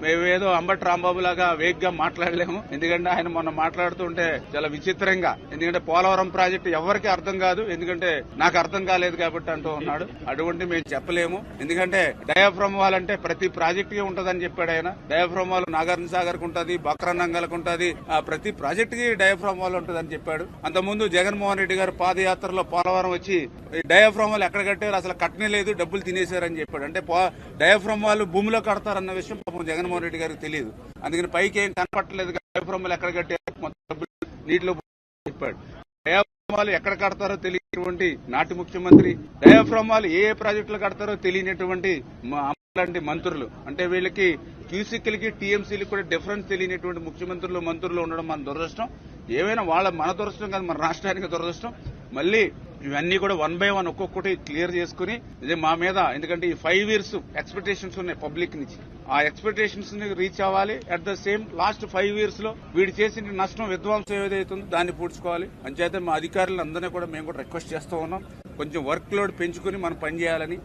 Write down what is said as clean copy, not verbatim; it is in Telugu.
మేమేదో అంబటి రాంబాబు లాగా వేగ్గా మాట్లాడలేము. ఎందుకంటే ఆయన మొన్న మాట్లాడుతుంటే చాలా విచిత్రంగా, ఎందుకంటే పోలవరం ప్రాజెక్టు ఎవరికి అర్థం కాదు, ఎందుకంటే నాకు అర్థం కాలేదు కాబట్టి అంటూ ఉన్నాడు. అటువంటి మేము చెప్పలేము. ఎందుకంటే డయాఫ్రమ్ వాల్ అంటే ప్రతి ప్రాజెక్ట్ కి ఉంటదని చెప్పాడు ఆయన. డయాఫ్రమ్ వాల్ నాగార్జున సాగర్ కు ఉంటది, బక్రనంగల్కు ఉంటది, ప్రతి ప్రాజెక్ట్ కి డయాఫ్రమ్ వాల్ ఉంటదని చెప్పాడు. అంతకుముందు జగన్మోహన్ రెడ్డి గారు పాదయాత్రలో పోలవరం వచ్చి డయాఫ్రమ్ వాల్ ఎక్కడ కట్టారు, అసలు కట్టనే లేదు, డబ్బులు తినేశారని చెప్పాడు. అంటే డయాఫ్రమ్ వాల్ భూమిలో కడతారన్న విషయం పాపం జగన్మోహన్ రెడ్డి గారికి తెలియదు. అందుకని పైకి ఏం కనపట్టలేదు, డయాఫ్రమ్ వాల్ ఎక్కడ కట్టారు, మొత్తం డబ్బులు నీటిలో చెప్పాడు. డయాఫ్రమ్ వాల్ ఎక్కడ కడతారో తెలియనటువంటి నాటి ముఖ్యమంత్రి, డయాఫ్రమ్ వాల్ ఏ ప్రాజెక్టులు కడతారో తెలియనటువంటి లాంటి మంత్రులు, అంటే వీళ్ళకి క్యూసిక్లకి టీఎంసీలకి కూడా డిఫరెన్స్ తెలియనటువంటి ముఖ్యమంత్రులు మంత్రులు ఉండడం మన దురదృష్టం. ఏమైనా మన దురదృష్టం కాదు, మన రాష్ట్రానికి దురదృష్టం. మళ్ళీ ఇవన్నీ కూడా 1 by 1 ఒక్కొక్కటి క్లియర్ చేసుకుని ఇదే మా మీద, ఎందుకంటే ఈ 5 years ఎక్స్పెక్టేషన్స్ ఉన్నాయి పబ్లిక్ నుంచి, ఆ ఎక్స్పెక్టేషన్స్ ని రీచ్ అవ్వాలి. At the same last 5 years లో వీడు చేసిన నష్టం విధ్వంసం ఏదైతుందో దాన్ని పూడ్చుకోవాలి. అంచేత మా అధికారులు అందరినీ కూడా మేము కూడా రిక్వెస్ట్ చేస్తూ ఉన్నాం, కొంచెం వర్క్ లోడ్ పెంచుకుని మనం పనిచేయాలని.